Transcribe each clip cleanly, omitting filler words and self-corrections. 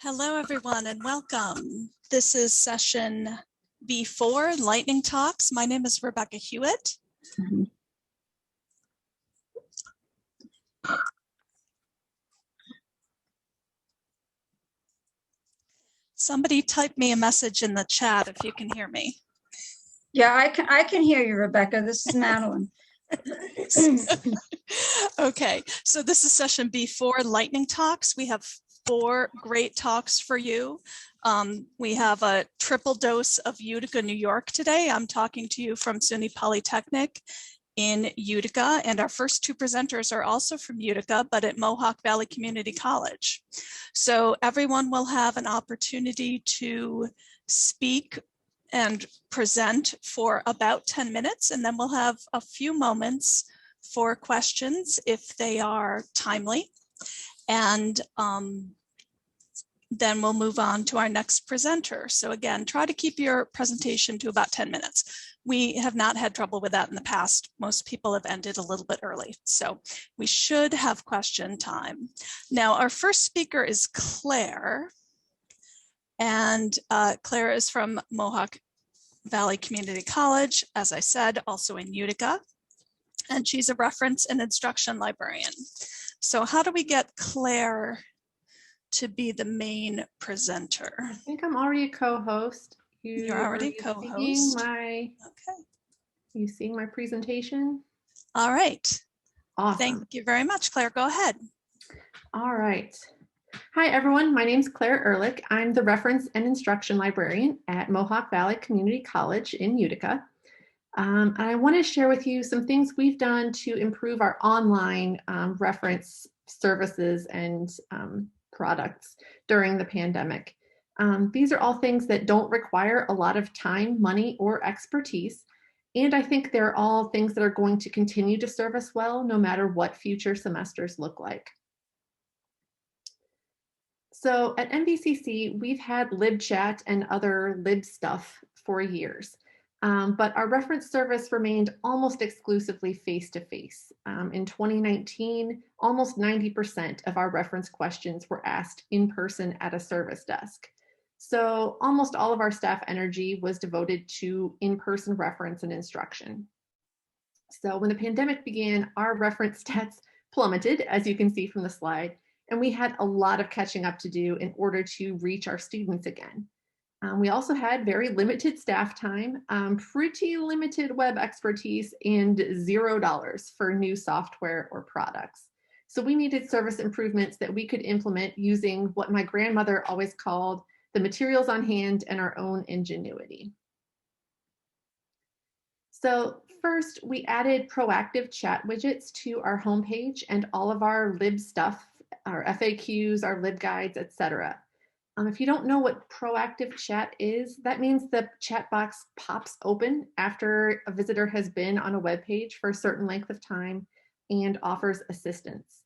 Hello, everyone, and welcome. This is session B4, Lightning Talks. My name is Rebecca Hewitt. Somebody type me a message in the chat if you can hear me. Yeah, I can hear you, Rebecca. This is Madeline. Okay, so this is session B4, Lightning Talks. We have 4 great talks for you. We have a triple dose of Utica, New York today. I'm talking to you from SUNY Polytechnic in Utica, and our first 2 presenters are also from Utica, but at Mohawk Valley Community College. So everyone will have an opportunity to speak and present for about 10 minutes, and then we'll have a few moments for questions if they are timely. And then we'll move on to our next presenter. So again, try to keep your presentation to about 10 minutes. We have not had trouble with that in the past. Most people have ended a little bit early, so we should have question time. Now, our first speaker is Claire, and Claire is from Mohawk Valley Community College, as I said, also in Utica, and she's a reference and instruction librarian. So how do we get Claire to be the main presenter? I think I'm already a co-host. You're already co-host. Okay. You seeing my presentation? All right. Awesome. Thank you very much, Claire. Go ahead. All right. Hi, everyone. My name is Claire Ehrlich. I'm the reference and instruction librarian at Mohawk Valley Community College in Utica. I want to share with you some things we've done to improve our online reference services and products during the pandemic. These are all things that don't require a lot of time, money, or expertise. And I think they're all things that are going to continue to serve us well, no matter what future semesters look like. So at MVCC, we've had LibChat and other lib stuff for years. But our reference service remained almost exclusively face-to-face. In 2019, almost 90% of our reference questions were asked in person at a service desk. So almost all of our staff energy was devoted to in-person reference and instruction. So when the pandemic began, our reference stats plummeted, as you can see from the slide, and we had a lot of catching up to do in order to reach our students again. We also had very limited staff time, pretty limited web expertise, and $0 for new software or products. So we needed service improvements that we could implement using what my grandmother always called the materials on hand and our own ingenuity. So first, we added proactive chat widgets to our homepage and all of our lib stuff, our FAQs, our lib guides, etc. If you don't know what proactive chat is, that means the chat box pops open after a visitor has been on a web page for a certain length of time and offers assistance.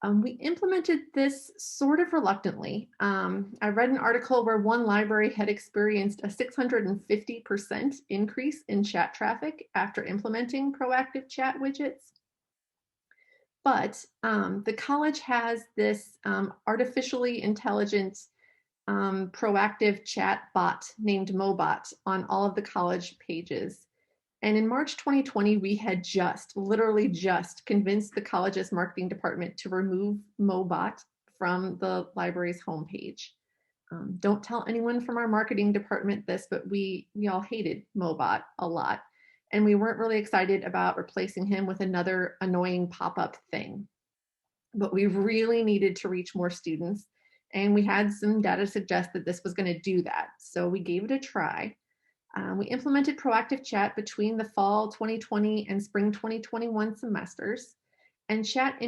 We implemented this sort of reluctantly. I read an article where one library had experienced a 650% increase in chat traffic after implementing proactive chat widgets. But the college has this artificially intelligent proactive chat bot named Mobot on all of the college pages. And in March 2020, we had literally just convinced the college's marketing department to remove Mobot from the library's homepage. Don't tell anyone from our marketing department this, but we all hated Mobot a lot. And we weren't really excited about replacing him with another annoying pop-up thing. But we really needed to reach more students. And we had some data suggest that this was going to do that. So we gave it a try. We implemented proactive chat between the fall 2020 and spring 2021 semesters. And chat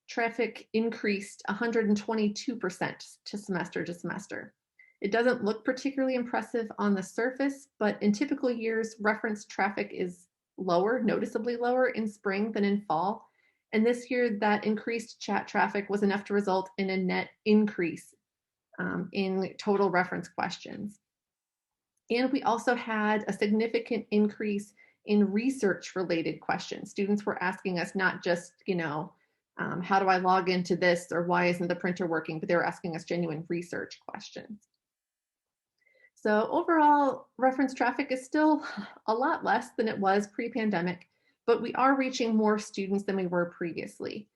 traffic increased 122% to semester. It doesn't look particularly impressive on the surface, but in typical years, reference traffic is lower, noticeably lower in spring than in fall. And this year, that increased chat traffic was enough to result in a net increase in total reference questions. And we also had a significant increase in research-related questions. Students were asking us not just, How do I log into this, or why isn't the printer working? But they were asking us genuine research questions. So overall, reference traffic is still a lot less than it was pre-pandemic, but we are reaching more students than we were previously.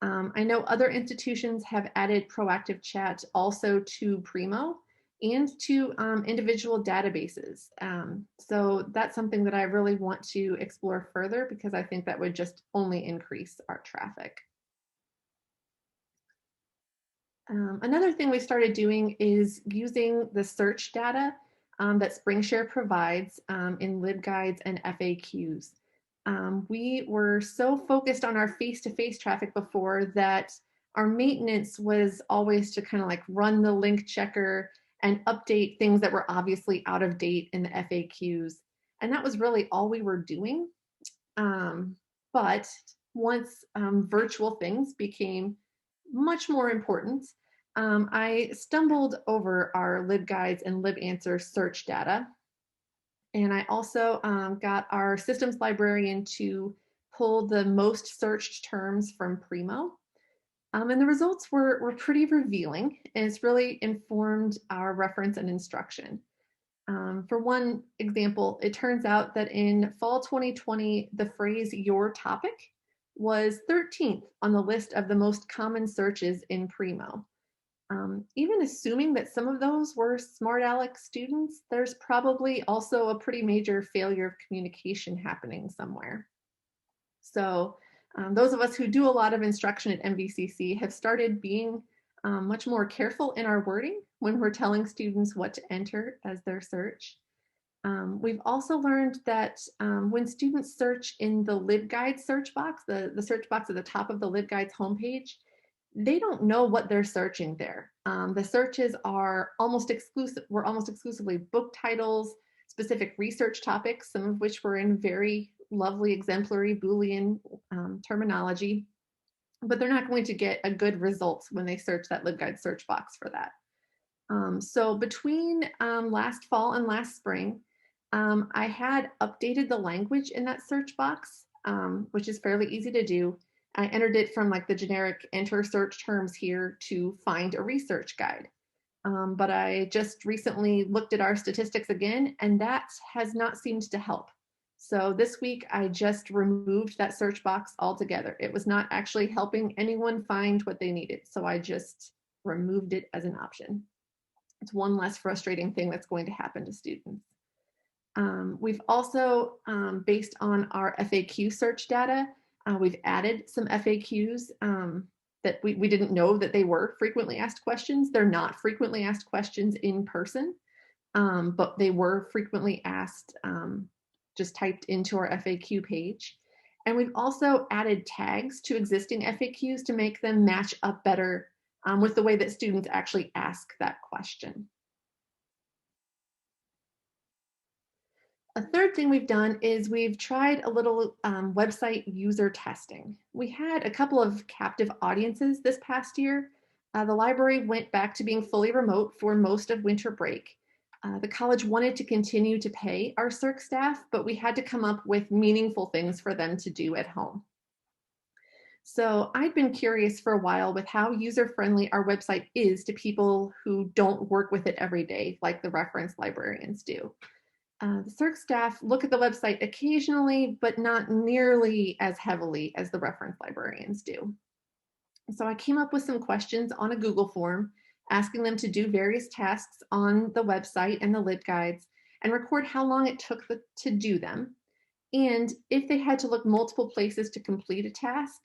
I know other institutions have added proactive chat also to Primo and to individual databases. So that's something that I really want to explore further, because I think that would just only increase our traffic. Another thing we started doing is using the search data that SpringShare provides in LibGuides and FAQs. We were so focused on our face-to-face traffic before that our maintenance was always to kind of like run the link checker and update things that were obviously out of date in the FAQs. And that was really all we were doing. But once virtual things became much more important, I stumbled over our LibGuides and LibAnswer search data. And I also got our systems librarian to pull the most searched terms from Primo. And the results were pretty revealing, and it's really informed our reference and instruction. For one example, it turns out that in fall 2020, the phrase "your topic" was 13th on the list of the most common searches in Primo. Even assuming that some of those were smart Alex students, there's probably also a pretty major failure of communication happening somewhere. So those of us who do a lot of instruction at MVCC have started being much more careful in our wording when we're telling students what to enter as their search. We've also learned that when students search in the LibGuides search box, the search box at the top of the LibGuides homepage, they don't know what they're searching there. The searches are almost exclusively book titles, specific research topics, some of which were in very lovely exemplary Boolean terminology, but they're not going to get a good result when they search that LibGuide search box for that. So between last fall and last spring, I had updated the language in that search box, which is fairly easy to do. I entered it from like the generic enter search terms here to find a research guide. But I just recently looked at our statistics again, and that has not seemed to help. So this week I just removed that search box altogether. It was not actually helping anyone find what they needed. So I just removed it as an option. It's one less frustrating thing that's going to happen to students. We've also, based on our FAQ search data, we've added some FAQs that we didn't know that they were frequently asked questions. They're not frequently asked questions in person, but they were frequently asked just typed into our FAQ page. And we've also added tags to existing FAQs to make them match up better with the way that students actually ask that question. A third thing we've done is we've tried a little website user testing. We had a couple of captive audiences this past year. The library went back to being fully remote for most of winter break. The college wanted to continue to pay our circ staff, but we had to come up with meaningful things for them to do at home. So I'd been curious for a while with how user-friendly our website is to people who don't work with it every day, like the reference librarians do. The circ staff look at the website occasionally, but not nearly as heavily as the reference librarians do. So I came up with some questions on a Google form, asking them to do various tasks on the website and the LibGuides and record how long it took to do them. And if they had to look multiple places to complete a task,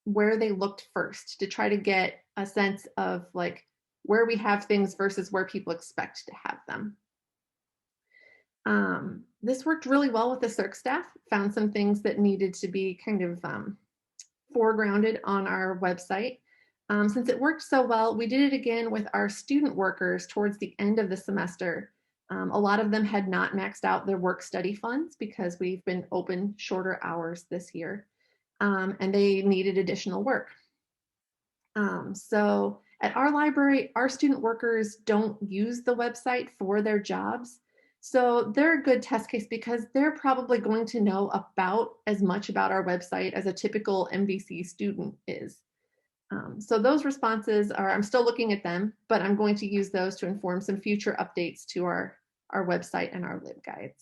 where they looked first to try to get a sense of like where we have things versus where people expect to have them. This worked really well with the circ staff, found some things that needed to be kind of foregrounded on our website. Since it worked so well, we did it again with our student workers towards the end of the semester. A lot of them had not maxed out their work study funds because we've been open shorter hours this year, and they needed additional work. So at our library, our student workers don't use the website for their jobs. So they're a good test case because they're probably going to know about as much about our website as a typical MVC student is. So those responses are, I'm still looking at them, but I'm going to use those to inform some future updates to our website and our LibGuides.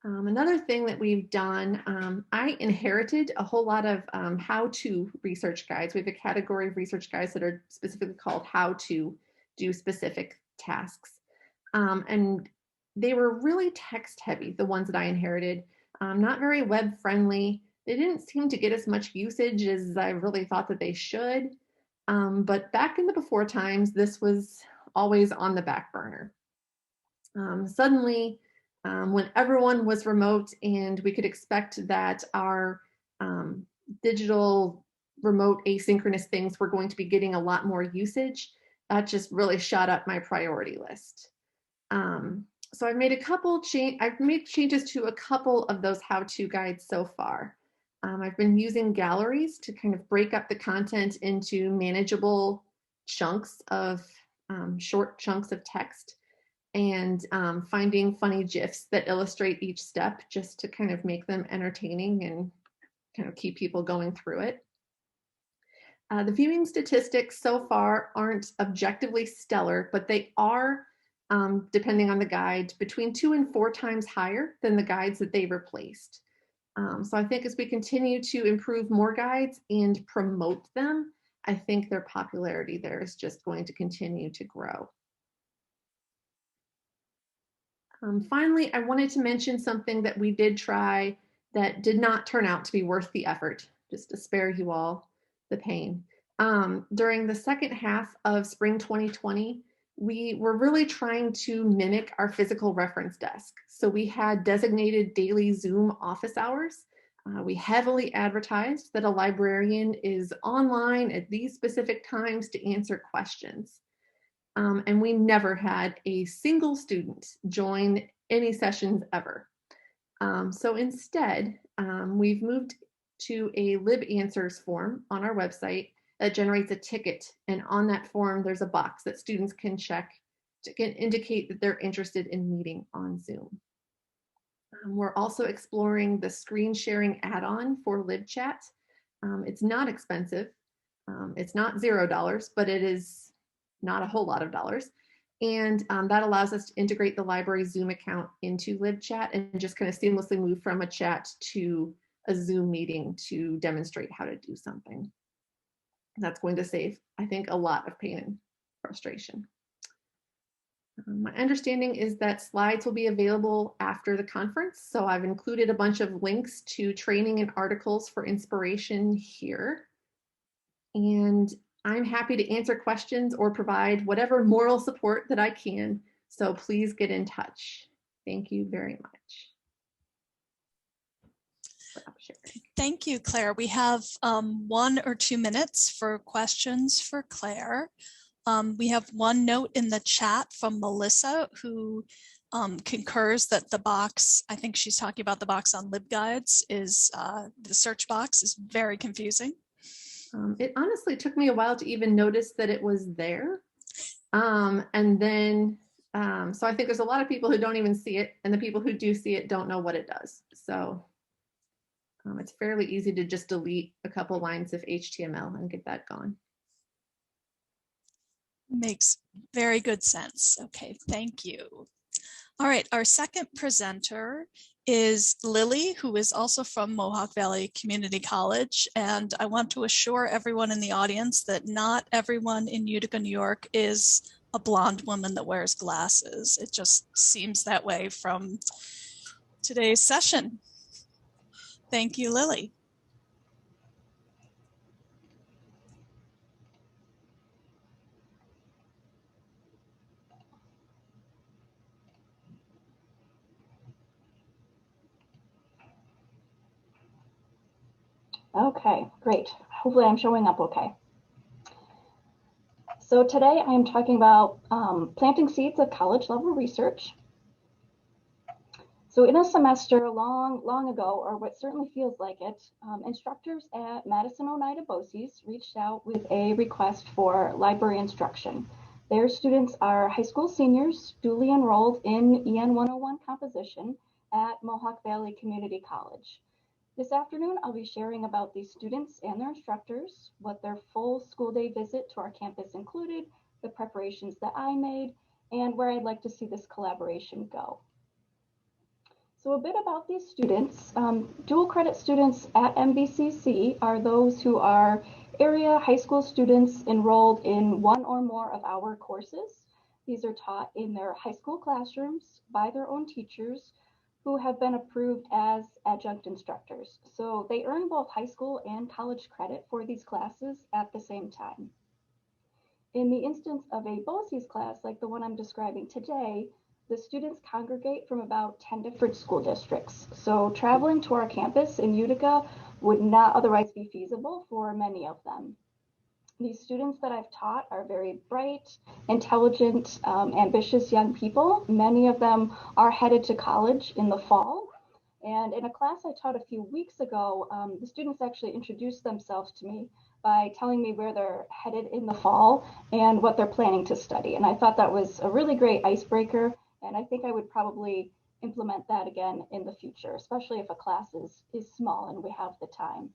Another thing that we've done, I inherited a whole lot of how-to research guides. We have a category of research guides that are specifically called how to do specific tasks. And they were really text heavy, the ones that I inherited, not very web friendly. They didn't seem to get as much usage as I really thought that they should. But back in the before times, this was always on the back burner. Suddenly, when everyone was remote and we could expect that our digital remote asynchronous things were going to be getting a lot more usage, that just really shot up my priority list. So I've made changes to a couple of those how-to guides so far. I've been using galleries to kind of break up the content into manageable chunks of short chunks of text, and finding funny GIFs that illustrate each step just to kind of make them entertaining and kind of keep people going through it. The viewing statistics so far aren't objectively stellar, but they are, depending on the guide, between 2 and 4 times higher than the guides that they replaced. So I think as we continue to improve more guides and promote them, I think their popularity there is just going to continue to grow. Finally, I wanted to mention something that we did try that did not turn out to be worth the effort, just to spare you all the pain. During the second half of spring 2020, we were really trying to mimic our physical reference desk. So we had designated daily Zoom office hours. We heavily advertised that a librarian is online at these specific times to answer questions. And we never had a single student join any sessions ever. So instead, we've moved to a LibAnswers form on our website that generates a ticket. And on that form, there's a box that students can check to indicate that they're interested in meeting on Zoom. We're also exploring the screen sharing add-on for LibChat. It's not expensive. It's not $0, but it is not a whole lot of dollars. And that allows us to integrate the library Zoom account into LibChat and just kind of seamlessly move from a chat to a Zoom meeting to demonstrate how to do something. That's going to save, I think, a lot of pain and frustration. My understanding is that slides will be available after the conference. So I've included a bunch of links to training and articles for inspiration here. And I'm happy to answer questions or provide whatever moral support that I can. So please get in touch. Thank you very much. Thank you, Claire. We have 1 or 2 minutes for questions for Claire. We have one note in the chat from Melissa, who concurs that the box, I think she's talking about the box on LibGuides, is the search box is very confusing. It honestly took me a while to even notice that it was there. And then, so I think there's a lot of people who don't even see it, and the people who do see it don't know what it does. So it's fairly easy to just delete a couple lines of HTML and get that gone. Makes very good sense. Okay, thank you. All right, our second presenter is Lily, who is also from Mohawk Valley Community College. And I want to assure everyone in the audience that not everyone in Utica, New York is a blonde woman that wears glasses. It just seems that way from today's session. Thank you, Lily. Okay, great. Hopefully I'm showing up okay. So today I am talking about planting seeds of college level research. So in a semester long ago, or what certainly feels like it, instructors at Madison Oneida BOCES reached out with a request for library instruction. Their students are high school seniors duly enrolled in EN 101 composition at Mohawk Valley Community College. This afternoon, I'll be sharing about these students and their instructors, what their full school day visit to our campus included, the preparations that I made, and where I'd like to see this collaboration go. So a bit about these students. Dual credit students at MVCC are those who are area high school students enrolled in one or more of our courses. These are taught in their high school classrooms by their own teachers who have been approved as adjunct instructors. So they earn both high school and college credit for these classes at the same time. In the instance of a BOCES class, like the one I'm describing today, the students congregate from about 10 different school districts. So traveling to our campus in Utica would not otherwise be feasible for many of them. These students that I've taught are very bright, intelligent, ambitious young people. Many of them are headed to college in the fall. And in a class I taught a few weeks ago, the students actually introduced themselves to me by telling me where they're headed in the fall and what they're planning to study. And I thought that was a really great icebreaker. And I think I would probably implement that again in the future, especially if a class is small and we have the time.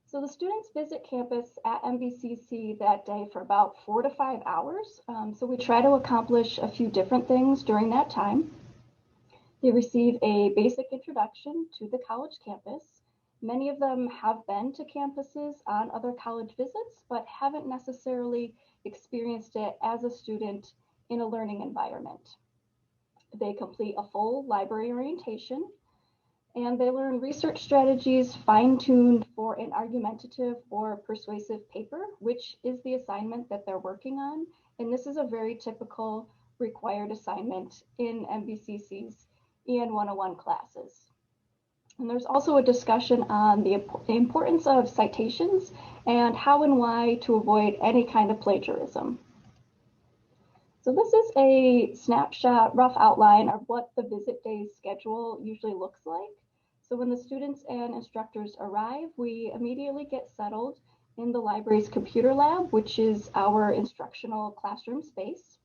So the students visit campus at MVCC that day for about 4 to 5 hours. So we try to accomplish a few different things during that time. They receive a basic introduction to the college campus. Many of them have been to campuses on other college visits, but haven't necessarily experienced it as a student in a learning environment. They complete a full library orientation, and they learn research strategies fine-tuned for an argumentative or persuasive paper, which is the assignment that they're working on. And this is a very typical required assignment in MVCC's EN 101 classes. And there's also a discussion on the importance of citations and how and why to avoid any kind of plagiarism. So this is a snapshot, rough outline of what the visit day schedule usually looks like. So when the students and instructors arrive, we immediately get settled in the library's computer lab, which is our instructional classroom space.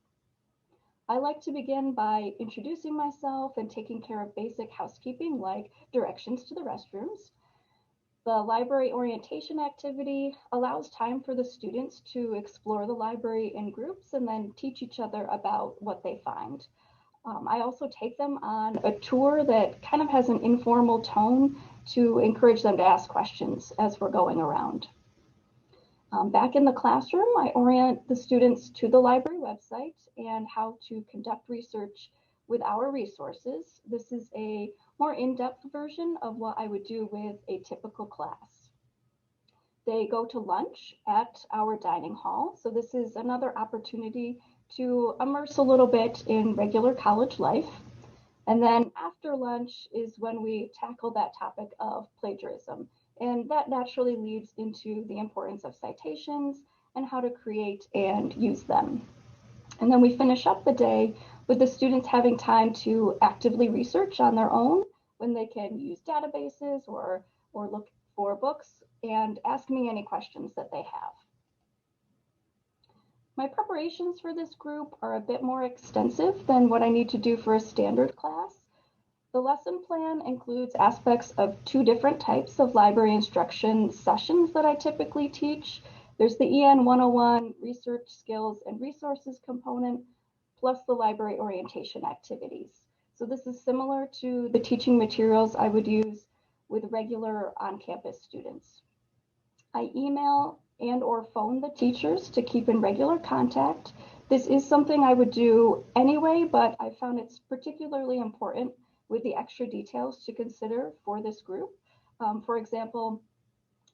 I like to begin by introducing myself and taking care of basic housekeeping like directions to the restrooms. The library orientation activity allows time for the students to explore the library in groups and then teach each other about what they find. I also take them on a tour that kind of has an informal tone to encourage them to ask questions as we're going around. Back in the classroom, I orient the students to the library website and how to conduct research with our resources. This is a more in-depth version of what I would do with a typical class. They go to lunch at our dining hall. So this is another opportunity to immerse a little bit in regular college life. And then after lunch is when we tackle that topic of plagiarism. And that naturally leads into the importance of citations and how to create and use them. And then we finish up the day with the students having time to actively research on their own when they can use databases or look for books and ask me any questions that they have. My preparations for this group are a bit more extensive than what I need to do for a standard class. The lesson plan includes aspects of 2 different types of library instruction sessions that I typically teach. There's the EN 101 research skills and resources component, plus the library orientation activities. So this is similar to the teaching materials I would use with regular on-campus students. I email and or phone the teachers to keep in regular contact. This is something I would do anyway, but I found it's particularly important with the extra details to consider for this group. For example,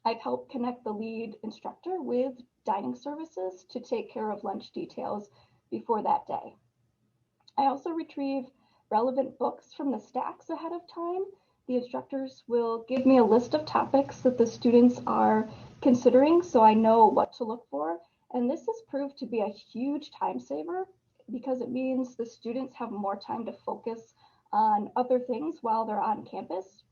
I've helped connect the lead instructor with dining services to take care of lunch details before that day. I also retrieve relevant books from the stacks ahead of time. The instructors will give me a list of topics that the students are considering so I know what to look for. And this has proved to be a huge time saver because it means the students have more time to focus on other things while they're on campus.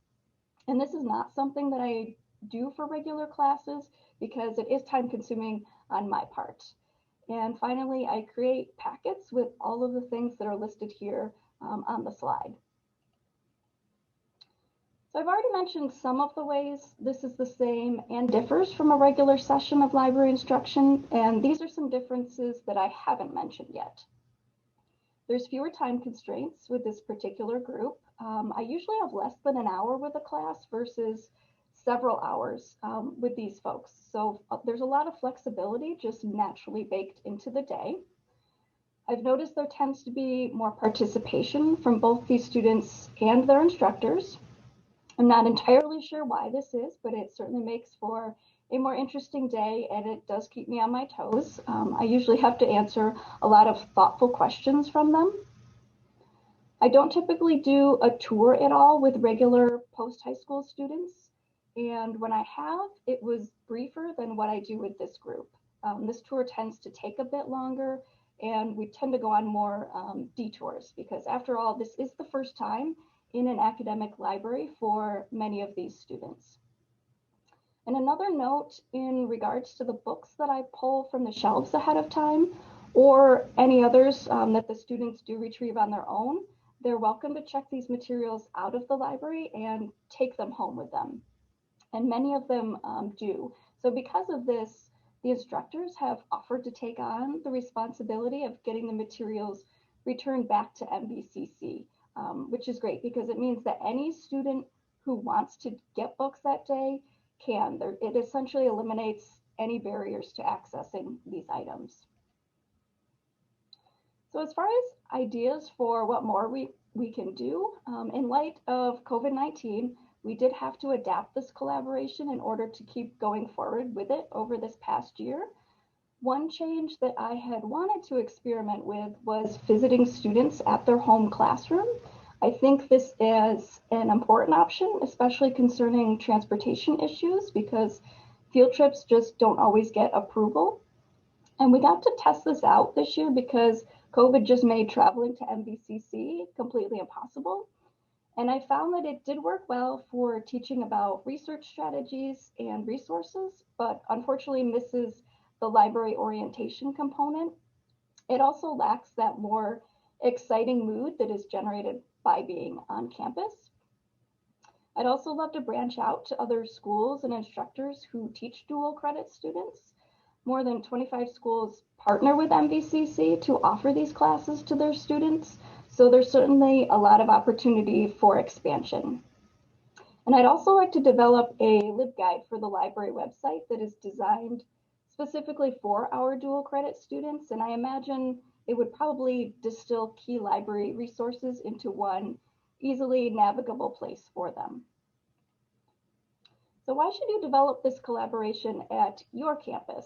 And this is not something that I do for regular classes because it is time consuming on my part. And finally, I create packets with all of the things that are listed here on the slide. So I've already mentioned some of the ways this is the same and differs from a regular session of library instruction, and these are some differences that I haven't mentioned yet. There's fewer time constraints with this particular group. I usually have less than an hour with a class versus several hours with these folks. So there's a lot of flexibility just naturally baked into the day. I've noticed there tends to be more participation from both these students and their instructors. I'm not entirely sure why this is, but it certainly makes for a more interesting day, and it does keep me on my toes. I usually have to answer a lot of thoughtful questions from them. I don't typically do a tour at all with regular post-high school students, and when I have, it was briefer than what I do with this group. This tour tends to take a bit longer, and we tend to go on more detours because, after all, this is the first time in an academic library for many of these students. And another note in regards to the books that I pull from the shelves ahead of time, or any others that the students do retrieve on their own, they're welcome to check these materials out of the library and take them home with them. And many of them do. So because of this, the instructors have offered to take on the responsibility of getting the materials returned back to MVCC. Which is great because it means that any student who wants to get books that day can. It essentially eliminates any barriers to accessing these items. So as far as ideas for what more we can do, in light of COVID-19, we did have to adapt this collaboration in order to keep going forward with it over this past year. One change that I had wanted to experiment with was visiting students at their home classroom. I think this is an important option, especially concerning transportation issues, because field trips just don't always get approval. And we got to test this out this year because COVID just made traveling to MVCC completely impossible. And I found that it did work well for teaching about research strategies and resources, but unfortunately misses the library orientation component. It also lacks that more exciting mood that is generated by being on campus. I'd also love to branch out to other schools and instructors who teach dual credit students. More than 25 schools partner with MVCC to offer these classes to their students, so there's certainly a lot of opportunity for expansion. And I'd also like to develop a LibGuide for the library website that is designed specifically for our dual credit students, and I imagine it would probably distill key library resources into one easily navigable place for them. So why should you develop this collaboration at your campus?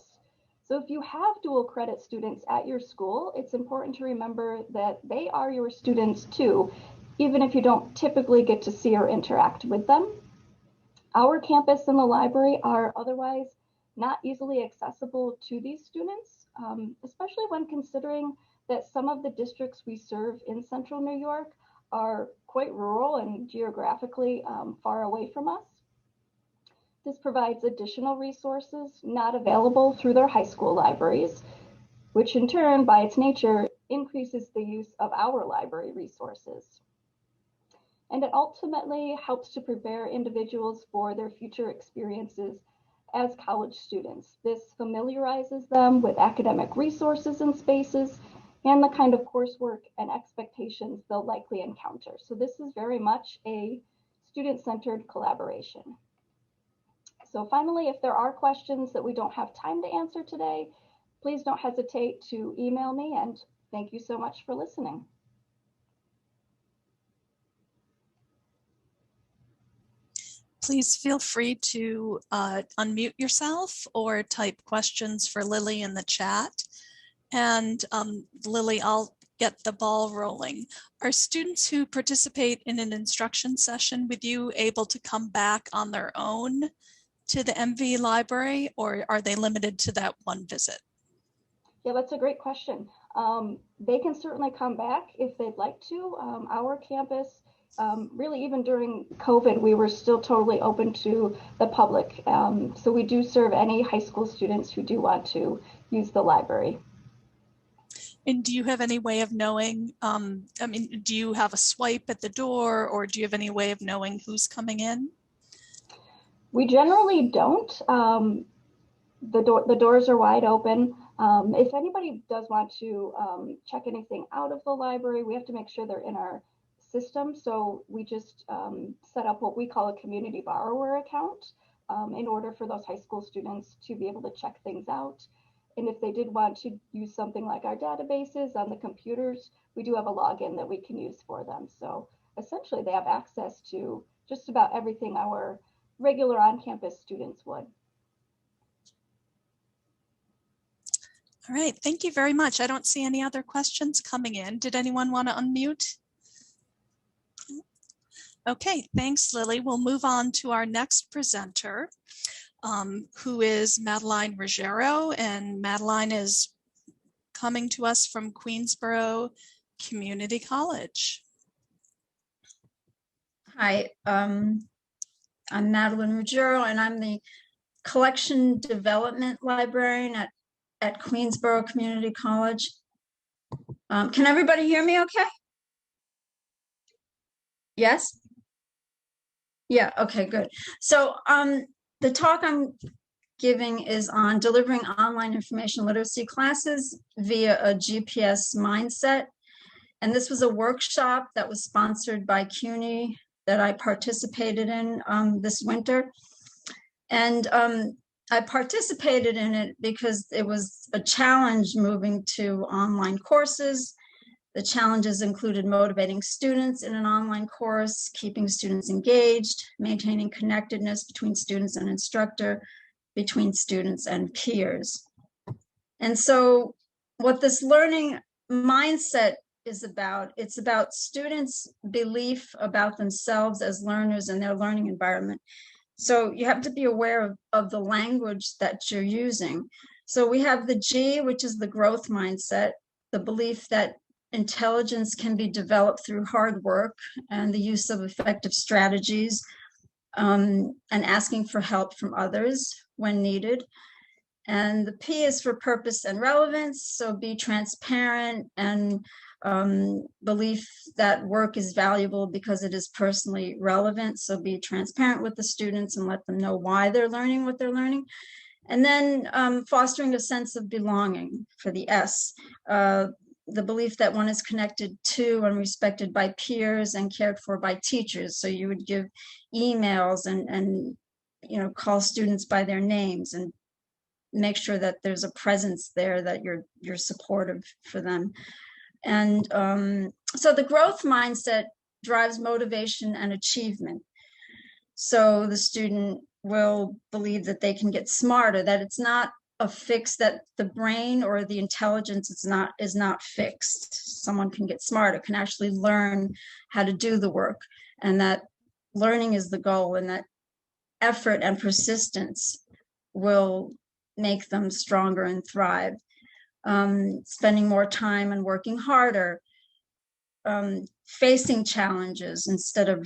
So if you have dual credit students at your school, it's important to remember that they are your students too, even if you don't typically get to see or interact with them. Our campus and the library are otherwise not easily accessible to these students, especially when considering that some of the districts we serve in Central New York are quite rural and geographically far away from us. This provides additional resources not available through their high school libraries, which in turn, by its nature, increases the use of our library resources. And it ultimately helps to prepare individuals for their future experiences as college students. This familiarizes them with academic resources and spaces and the kind of coursework and expectations they'll likely encounter. So this is very much a student-centered collaboration. So finally, if there are questions that we don't have time to answer today, please don't hesitate to email me, and thank you so much for listening. Please feel free to unmute yourself or type questions for Lily in the chat. And Lily, I'll get the ball rolling. Are students who participate in an instruction session with you able to come back on their own to the MV library, or are they limited to that one visit? Yeah, that's a great question. They can certainly come back if they'd like to. Our campus, really even during COVID, we were still totally open to the public. So we do serve any high school students who do want to use the library. And do you have any way of knowing, I mean, do you have a swipe at the door, or do you have any way of knowing who's coming in? We generally don't. The doors are wide open. If anybody does want to check anything out of the library, we have to make sure they're in our system. So we just set up what we call a community borrower account in order for those high school students to be able to check things out. And if they did want to use something like our databases on the computers, we do have a login that we can use for them. So essentially they have access to just about everything our regular on-campus students would. All right, thank you very much. I don't see any other questions coming in. Did anyone want to unmute? Okay, thanks, Lily. We'll move on to our next presenter, who is Madeline Ruggiero, and Madeline is coming to us from Queensborough Community College. Hi, I'm Madeline Ruggiero, and I'm the Collection Development Librarian at Queensborough Community College. Can everybody hear me okay? Yes? Yeah, okay, good. So the talk I'm giving is on delivering online information literacy classes via a GPS mindset. And this was a workshop that was sponsored by CUNY that I participated in this winter. And I participated in it because it was a challenge moving to online courses. The challenges included motivating students in an online course, keeping students engaged, maintaining connectedness between students and instructor, between students and peers. And so what this learning mindset is about, it's about students' belief about themselves as learners and their learning environment. So you have to be aware of the language that you're using. So we have the G, which is the growth mindset, the belief that intelligence can be developed through hard work and the use of effective strategies, and asking for help from others when needed. And the P is for purpose and relevance. So be transparent and belief that work is valuable because it is personally relevant. So be transparent with the students and let them know why they're learning what they're learning. And then fostering a sense of belonging for the S. The belief that one is connected to and respected by peers and cared for by teachers. So you would give emails and call students by their names and make sure that there's a presence there, that you're supportive for them. And so the growth mindset drives motivation and achievement. So the student will believe that they can get smarter, that it's not a fix, that the brain or the intelligence is not fixed. Someone can get smarter, can actually learn how to do the work, and that learning is the goal, and that effort and persistence will make them stronger and thrive. Spending more time and working harder, facing challenges instead of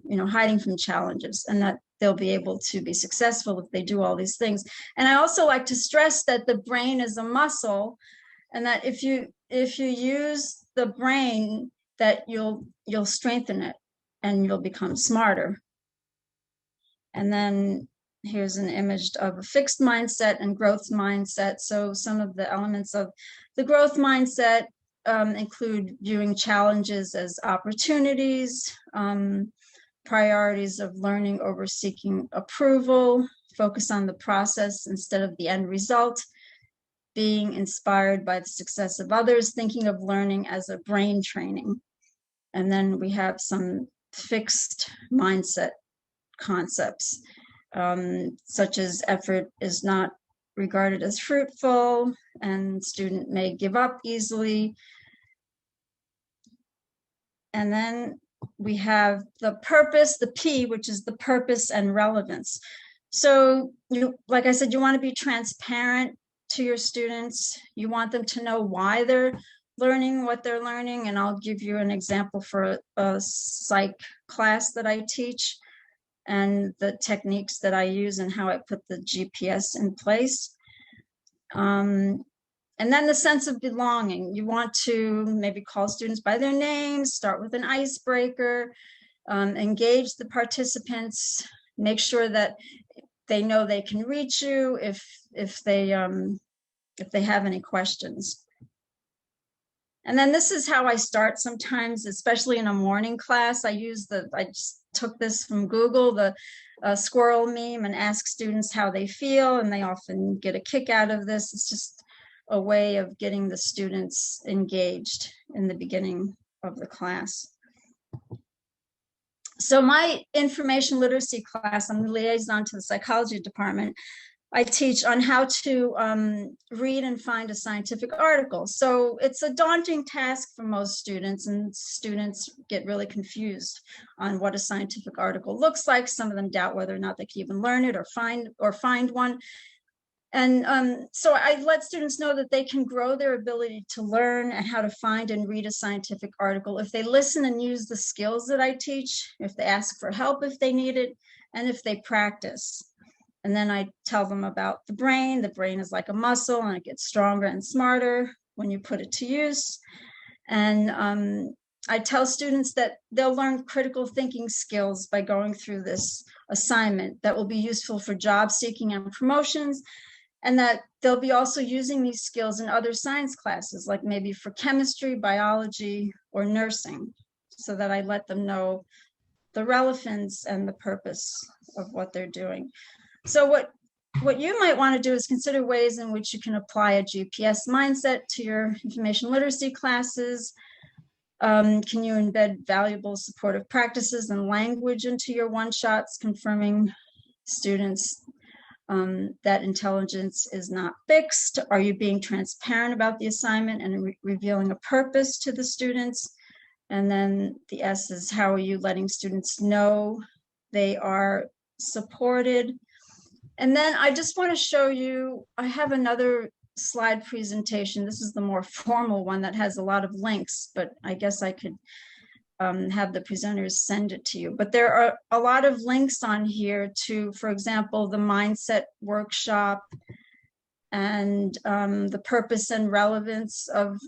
hiding from challenges, and that they'll be able to be successful if they do all these things. And I also like to stress that the brain is a muscle, and that if you use the brain, that you'll strengthen it and you'll become smarter. And then here's an image of a fixed mindset and growth mindset. So some of the elements of the growth mindset include viewing challenges as opportunities, priorities of learning over seeking approval, focus on the process instead of the end result, being inspired by the success of others, thinking of learning as a brain training. And then we have some fixed mindset concepts, such as effort is not regarded as fruitful, and student may give up easily. And then we have the purpose, the P, which is the purpose and relevance. So like I said, you want to be transparent to your students. You want them to know why they're learning what they're learning. And I'll give you an example for a psych class that I teach, and the techniques that I use and how I put the GPS in place. And And then the sense of belonging. You want to maybe call students by their names, start with an icebreaker, engage the participants, make sure that they know they can reach you if they have any questions. And then this is how I start sometimes, especially in a morning class. I just took this from Google, the squirrel meme, and ask students how they feel, and they often get a kick out of this. It's just a way of getting the students engaged in the beginning of the class. So my information literacy class, I'm the liaison to the psychology department. I teach on how to read and find a scientific article. So it's a daunting task for most students, and students get really confused on what a scientific article looks like. Some of them doubt whether or not they can even learn it or find one. And so I let students know that they can grow their ability to learn and how to find and read a scientific article if they listen and use the skills that I teach, if they ask for help if they need it, and if they practice. And then I tell them about the brain. The brain is like a muscle, and it gets stronger and smarter when you put it to use. And I tell students that they'll learn critical thinking skills by going through this assignment that will be useful for job seeking and promotions, and that they'll be also using these skills in other science classes, like maybe for chemistry, biology, or nursing, so that I let them know the relevance and the purpose of what they're doing. So what you might want to do is consider ways in which you can apply a GPS mindset to your information literacy classes. Can you embed valuable supportive practices and language into your one-shots, confirming students that intelligence is not fixed? Are you being transparent about the assignment and revealing a purpose to the students? And then the S is, how are you letting students know they are supported? And then I just want to show you, I have another slide presentation. This is the more formal one that has a lot of links, but I guess I could have the presenters send it to you. But there are a lot of links on here to, for example, the mindset workshop and the purpose and relevance of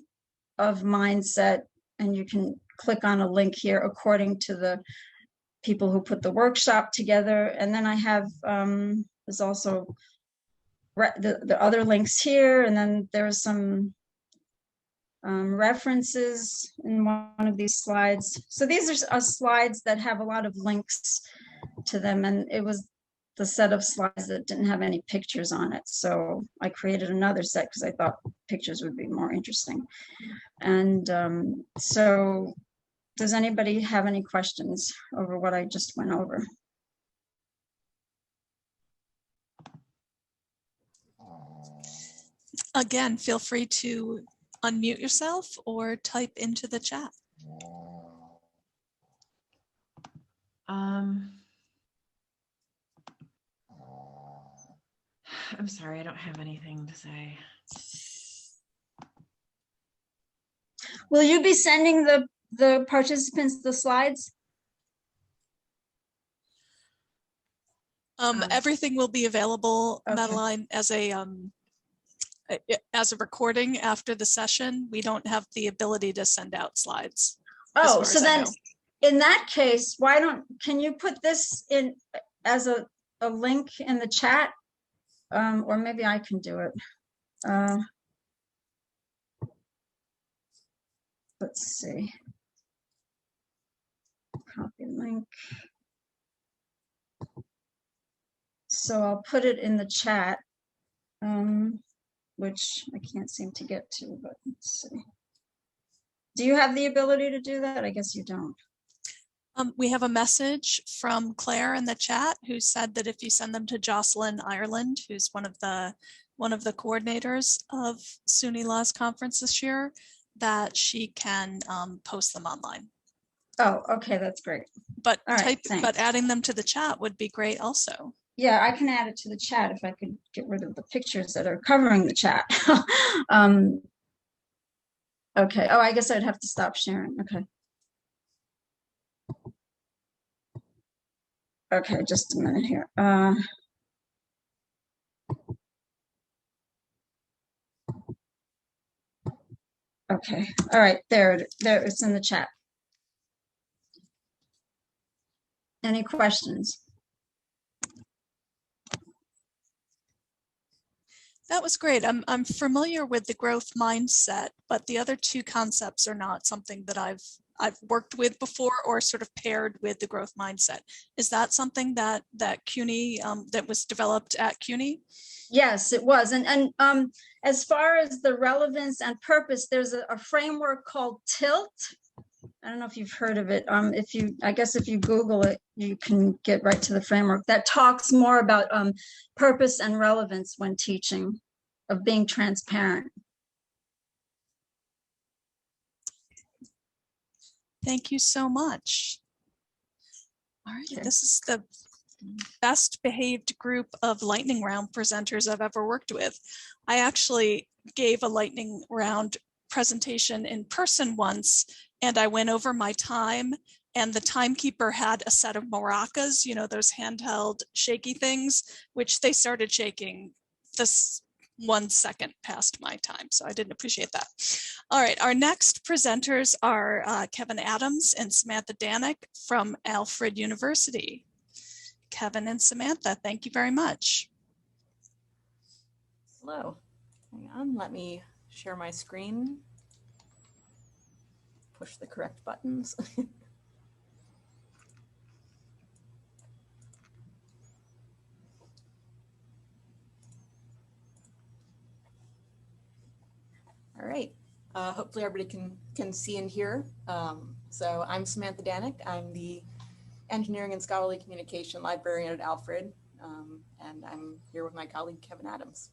mindset. And you can click on a link here according to the people who put the workshop together. And then I have, there's also the other links here, and then there's some references in one of these slides. So these are slides that have a lot of links to them, and it was the set of slides that didn't have any pictures on it. So I created another set because I thought pictures would be more interesting. And so does anybody have any questions over what I just went over? Again, feel free to unmute yourself or type into the chat. I'm sorry, I don't have anything to say. Will you be sending the participants the slides? Everything will be available, Okay. Madeline, as a recording after the session. We don't have the ability to send out slides. Oh, so then in that case, can you put this in as a link in the chat? Or maybe I can do it. Let's see. Copy link. So I'll put it in the chat, which I can't seem to get to, but let's see. Do you have the ability to do that? I guess you don't. We have a message from Claire in the chat who said that if you send them to Jocelyn Ireland, who's one of the coordinators of SUNYLA's conference this year, that she can post them online. Oh, okay, that's great. But All right, but adding them to the chat would be great also. Yeah, I can add it to the chat if I could get rid of the pictures that are covering the chat. Okay. Oh, I guess I'd have to stop sharing. Okay. Okay, just a minute here. Okay, all right, there it's in the chat. Any questions? That was great. I'm familiar with the growth mindset, but the other two concepts are not something that I've worked with before or sort of paired with the growth mindset. Is that something that CUNY that was developed at CUNY? Yes, it was. And as far as the relevance and purpose, there's a framework called TILT. I don't know if you've heard of it. I guess if you Google it, you can get right to the framework that talks more about purpose and relevance when teaching, of being transparent. Thank you so much. All right, Okay. this is the best behaved group of lightning round presenters I've ever worked with. I actually gave a lightning round presentation in person once, and I went over my time, and the timekeeper had a set of maracas, you know, those handheld shaky things, which they started shaking this 1 second past my time. So I didn't appreciate that. All right, our next presenters are Kevin Adams and Samantha Danek from Alfred University. Kevin and Samantha, thank you very much. Hello, hang on, let me share my screen. Push the correct buttons. All right, hopefully everybody can see and hear. So I'm Samantha Danek. I'm the Engineering and Scholarly Communication Librarian at Alfred, and I'm here with my colleague Kevin Adams.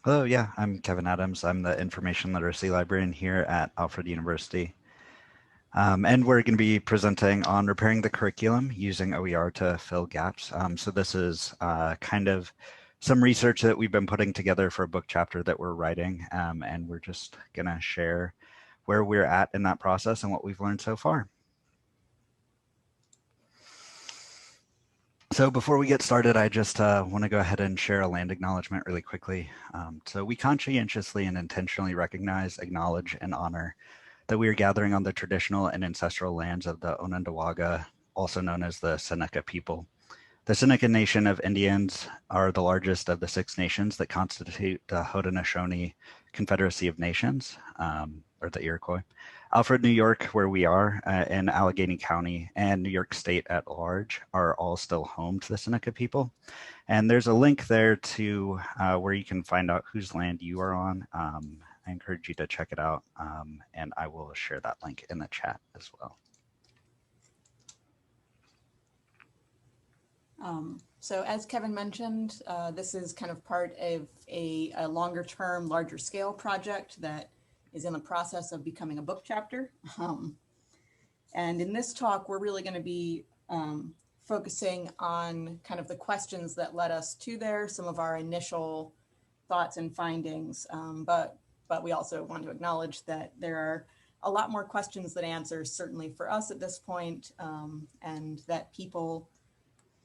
Hello, yeah, I'm Kevin Adams. I'm the Information Literacy Librarian here at Alfred University. And we're going to be presenting on repairing the curriculum using OER to fill gaps. So this is kind of some research that we've been putting together for a book chapter that we're writing, and we're just going to share where we're at in that process and what we've learned so far. So before we get started, I just want to go ahead and share a land acknowledgement really quickly. So we conscientiously and intentionally recognize, acknowledge, and honor that we are gathering on the traditional and ancestral lands of the Onondaga, also known as the Seneca people. The Seneca Nation of Indians are the largest of the 6 nations that constitute the Haudenosaunee Confederacy of Nations, or the Iroquois. Alfred, New York, where we are, and Allegheny County and New York State at large are all still home to the Seneca people. And there's a link there to where you can find out whose land you are on. I encourage you to check it out, and I will share that link in the chat as well. So as Kevin mentioned, this is kind of part of a longer term, larger scale project that is in the process of becoming a book chapter. And in this talk, we're really going to be focusing on kind of the questions that led us to there, some of our initial thoughts and findings. But we also want to acknowledge that there are a lot more questions than answers, certainly for us at this point, and that people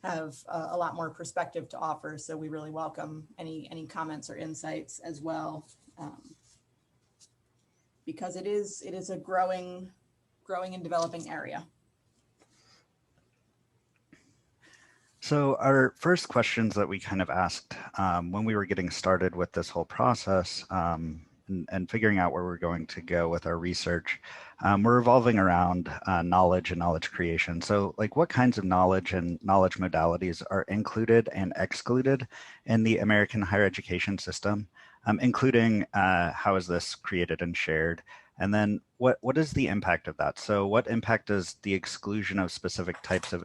have a lot more perspective to offer. So we really welcome any comments or insights as well, because it is a growing and developing area. So our first questions that we kind of asked when we were getting started with this whole process and figuring out where we're going to go with our research, we're revolving around knowledge and knowledge creation. So like what kinds of knowledge and knowledge modalities are included and excluded in the American higher education system, including how is this created and shared? And then what is the impact of that? So what impact does the exclusion of specific types of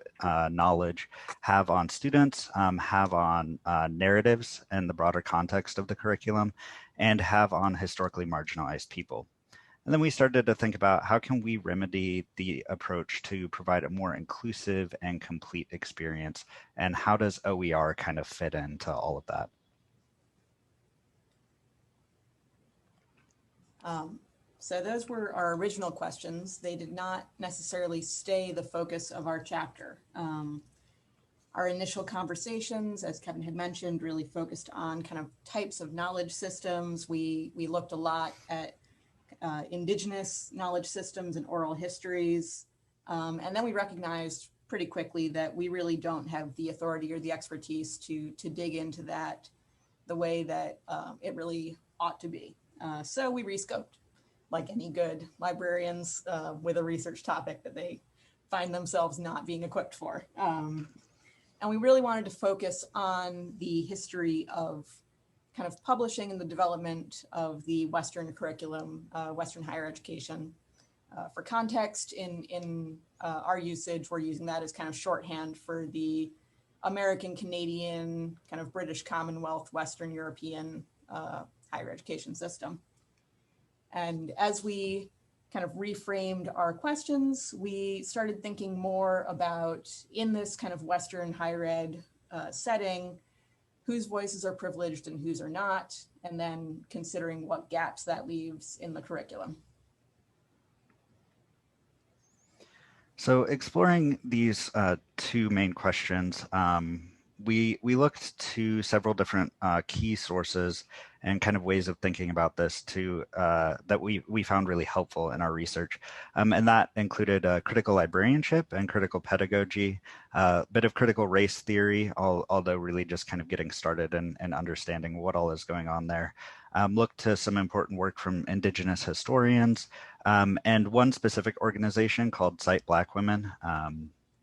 knowledge have on students, have on narratives and the broader context of the curriculum, and have on historically marginalized people? And then we started to think about how can we remedy the approach to provide a more inclusive and complete experience, and how does OER kind of fit into all of that? So those were our original questions. They did not necessarily stay the focus of our chapter. Our initial conversations, as Kevin had mentioned, really focused on kind of types of knowledge systems. We looked a lot at indigenous knowledge systems and oral histories. And then we recognized pretty quickly that we really don't have the authority or the expertise to dig into that the way that it really ought to be. So we rescoped, like any good librarians with a research topic that they find themselves not being equipped for. And we really wanted to focus on the history of kind of publishing and the development of the Western curriculum, Western higher education. For context, in our usage, we're using that as kind of shorthand for the American, Canadian, kind of British Commonwealth, Western European higher education system. And as we kind of reframed our questions, we started thinking more about, in this kind of Western higher ed setting, whose voices are privileged and whose are not, and then considering what gaps that leaves in the curriculum. So exploring these two main questions, we looked to several different key sources and kind of ways of thinking about this that we found really helpful in our research. And that included critical librarianship and critical pedagogy, a bit of critical race theory, although really just kind of getting started and understanding what all is going on there. Looked to some important work from Indigenous historians, and one specific organization called Cite Black Women.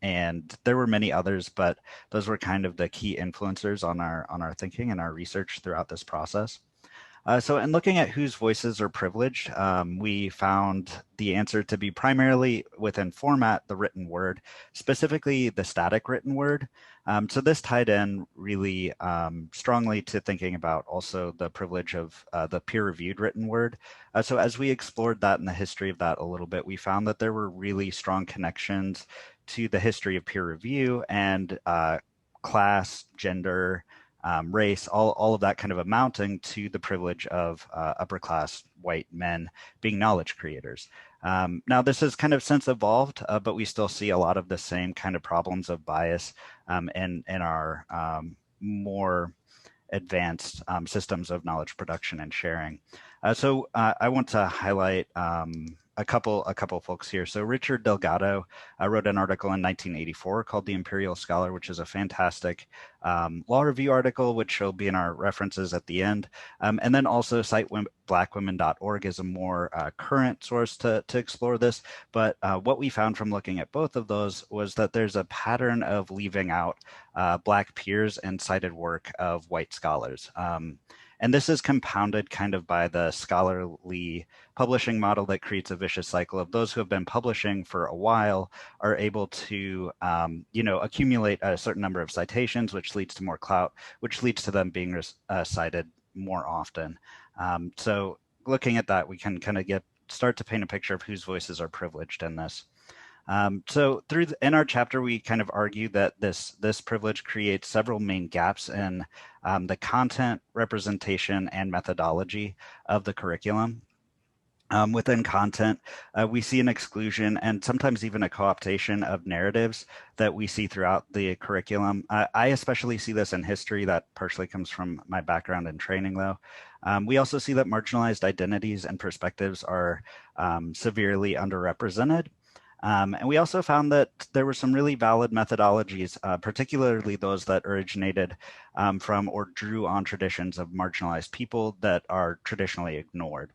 And there were many others, but those were kind of the key influencers on our thinking and our research throughout this process. So in looking at whose voices are privileged, we found the answer to be primarily within format, the written word, specifically the static written word. So this tied in really strongly to thinking about also the privilege of the peer-reviewed written word. So as we explored that and the history of that a little bit, we found that there were really strong connections to the history of peer review and class, gender, race, all of that kind of amounting to the privilege of upper class white men being knowledge creators. Now this has kind of since evolved, but we still see a lot of the same kind of problems of bias in our more advanced systems of knowledge production and sharing. So I want to highlight a couple folks here. So Richard Delgado wrote an article in 1984 called The Imperial Scholar, which is a fantastic law review article, which will be in our references at the end. And then also citeblackwomen.org is a more current source to explore this. But what we found from looking at both of those was that there's a pattern of leaving out Black peers and cited work of white scholars. And this is compounded kind of by the scholarly publishing model that creates a vicious cycle of those who have been publishing for a while are able to, accumulate a certain number of citations, which leads to more clout, which leads to them being cited more often. So looking at that, we can kind of start to paint a picture of whose voices are privileged in this. So in our chapter, we kind of argue that this privilege creates several main gaps in the content, representation, and methodology of the curriculum. Within content, we see an exclusion and sometimes even a co-optation of narratives that we see throughout the curriculum. I especially see this in history. That partially comes from my background in training, though. We also see that marginalized identities and perspectives are severely underrepresented. And we also found that there were some really valid methodologies, particularly those that originated from or drew on traditions of marginalized people that are traditionally ignored.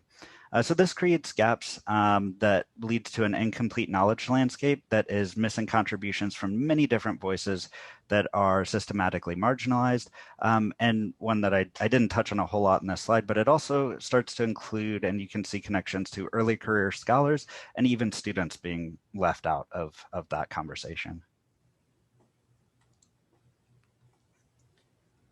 So this creates gaps that leads to an incomplete knowledge landscape that is missing contributions from many different voices that are systematically marginalized, and one that I didn't touch on a whole lot in this slide, but it also starts to include, and you can see connections to early career scholars and even students being left out of that conversation.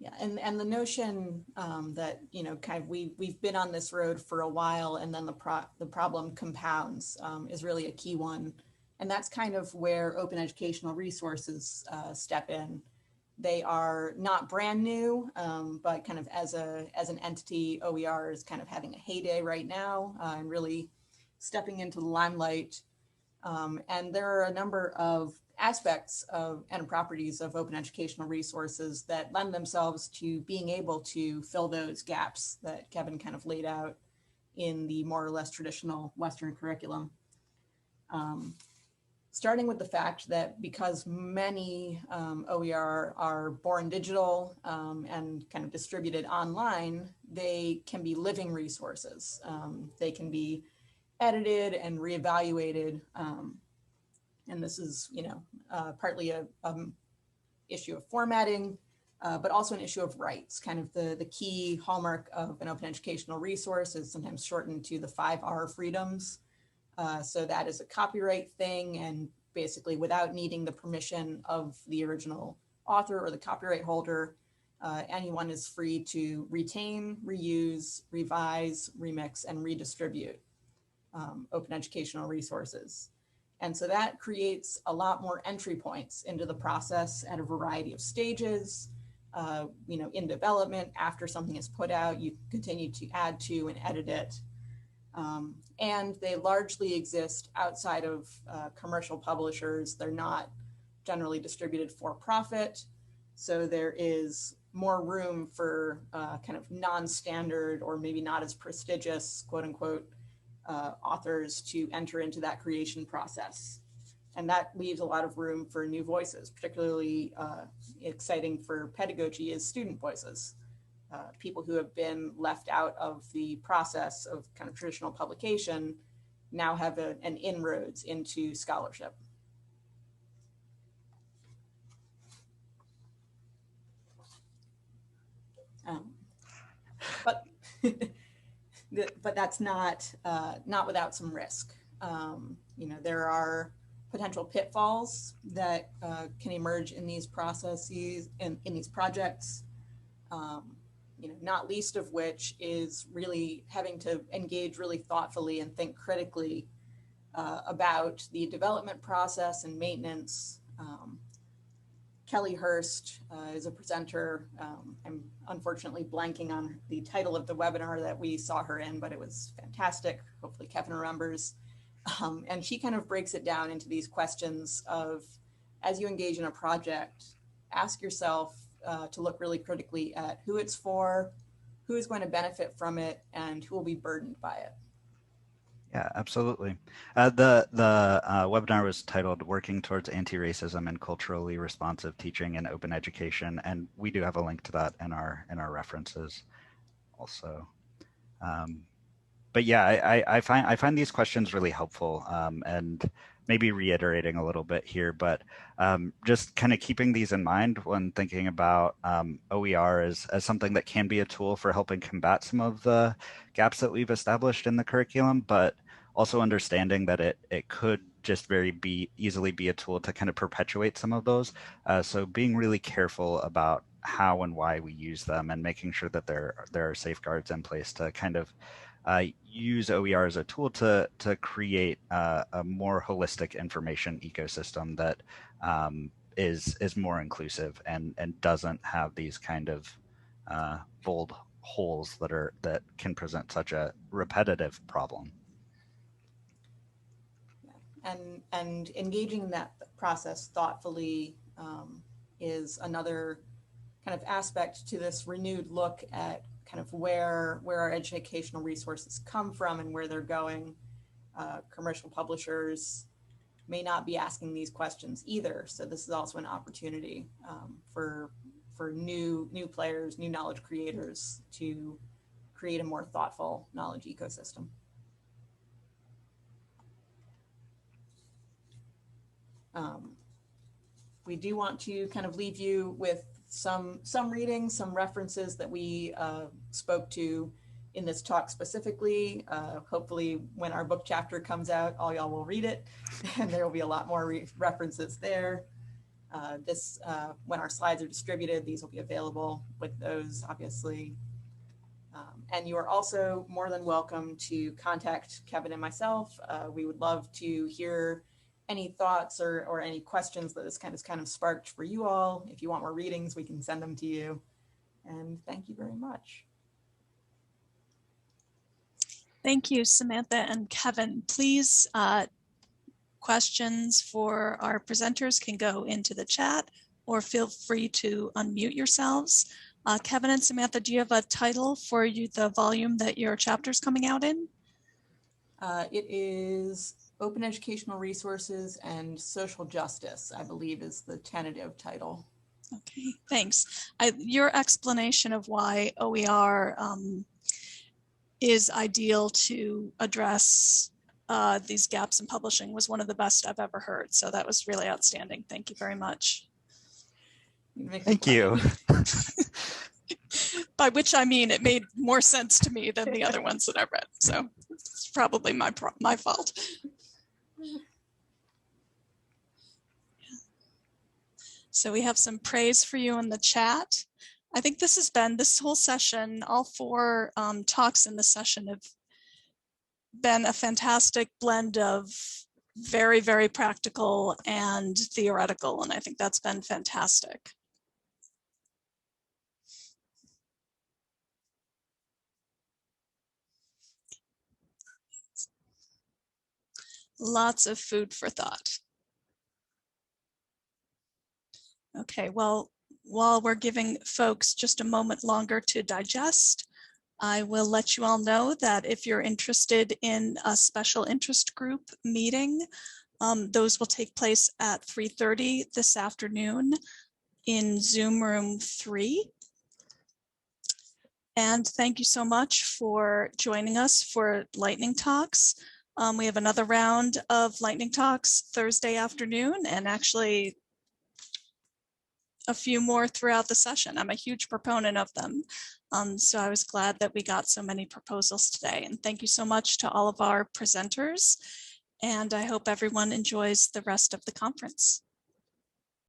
Yeah, and the notion that, kind of we've been on this road for a while and then the problem compounds is really a key one. And that's kind of where open educational resources step in. They are not brand new, but kind of as an entity, OER is kind of having a heyday right now and really stepping into the limelight. And there are a number of aspects of and properties of open educational resources that lend themselves to being able to fill those gaps that Kevin kind of laid out in the more or less traditional Western curriculum. Starting with the fact that because many OER are born digital and kind of distributed online, they can be living resources. They can be edited and reevaluated. And this is, partly a issue of formatting, but also an issue of rights. Kind of the key hallmark of an open educational resource is sometimes shortened to the 5R freedoms. So that is a copyright thing, and basically without needing the permission of the original author or the copyright holder, anyone is free to retain, reuse, revise, remix, and redistribute open educational resources. And so that creates a lot more entry points into the process at a variety of stages. In development, after something is put out, you continue to add to and edit it. And they largely exist outside of commercial publishers. They're not generally distributed for profit. So there is more room for kind of non-standard or maybe not as prestigious, quote unquote, authors to enter into that creation process. And that leaves a lot of room for new voices. Particularly exciting for pedagogy is student voices. People who have been left out of the process of kind of traditional publication now have an inroads into scholarship. But that's not without some risk. There are potential pitfalls that can emerge in these processes and in these projects. Not least of which is really having to engage really thoughtfully and think critically about the development process and maintenance. Kelly Hurst is a presenter. I'm unfortunately blanking on the title of the webinar that we saw her in, but it was fantastic. Hopefully Kevin remembers. And she kind of breaks it down into these questions of, as you engage in a project, ask yourself to look really critically at who it's for, who is going to benefit from it, and who will be burdened by it. Yeah, absolutely. The webinar was titled "Working Towards Anti-Racism and Culturally Responsive Teaching in Open Education," and we do have a link to that in our references also. But yeah, I find these questions really helpful, and maybe reiterating a little bit here, but just kind of keeping these in mind when thinking about OER as something that can be a tool for helping combat some of the gaps that we've established in the curriculum, but also understanding that it could just easily be a tool to kind of perpetuate some of those. So being really careful about how and why we use them, and making sure that there are safeguards in place to kind of use OER as a tool to create a more holistic information ecosystem that is more inclusive and doesn't have these kind of bold holes that can present such a repetitive problem. And engaging in that process thoughtfully is another kind of aspect to this renewed look at kind of where our educational resources come from and where they're going. Commercial publishers may not be asking these questions either. So this is also an opportunity for new players, new knowledge creators to create a more thoughtful knowledge ecosystem. We do want to kind of leave you with some reading, some references that we spoke to in this talk specifically. Hopefully when our book chapter comes out, all y'all will read it, and there will be a lot more references there. When our slides are distributed, these will be available with those, obviously. And you are also more than welcome to contact Kevin and myself. We would love to hear any thoughts or any questions that this kind of sparked for you all. If you want more readings, we can send them to you. And thank you very much. Thank you, Samantha and Kevin. Please, questions for our presenters can go into the chat, or feel free to unmute yourselves. Kevin and Samantha, do you have a title for the volume that your chapter's coming out in? It is Open Educational Resources and Social Justice, I believe is the tentative title. Okay, thanks. Your explanation of why OER is ideal to address these gaps in publishing was one of the best I've ever heard. So that was really outstanding. Thank you very much. Thank you. By which I mean it made more sense to me than the other ones that I read. So it's probably my fault. So we have some praise for you in the chat. I think this whole session, all four talks in the session have been a fantastic blend of very, very practical and theoretical. And I think that's been fantastic. Lots of food for thought. Okay, well, while we're giving folks just a moment longer to digest, I will let you all know that if you're interested in a special interest group meeting, those will take place at 3:30 this afternoon in Zoom room 3. And thank you so much for joining us for lightning talks. We have another round of lightning talks Thursday afternoon, and actually a few more throughout the session. I'm a huge proponent of them. So I was glad that we got so many proposals today. And thank you so much to all of our presenters. And I hope everyone enjoys the rest of the conference.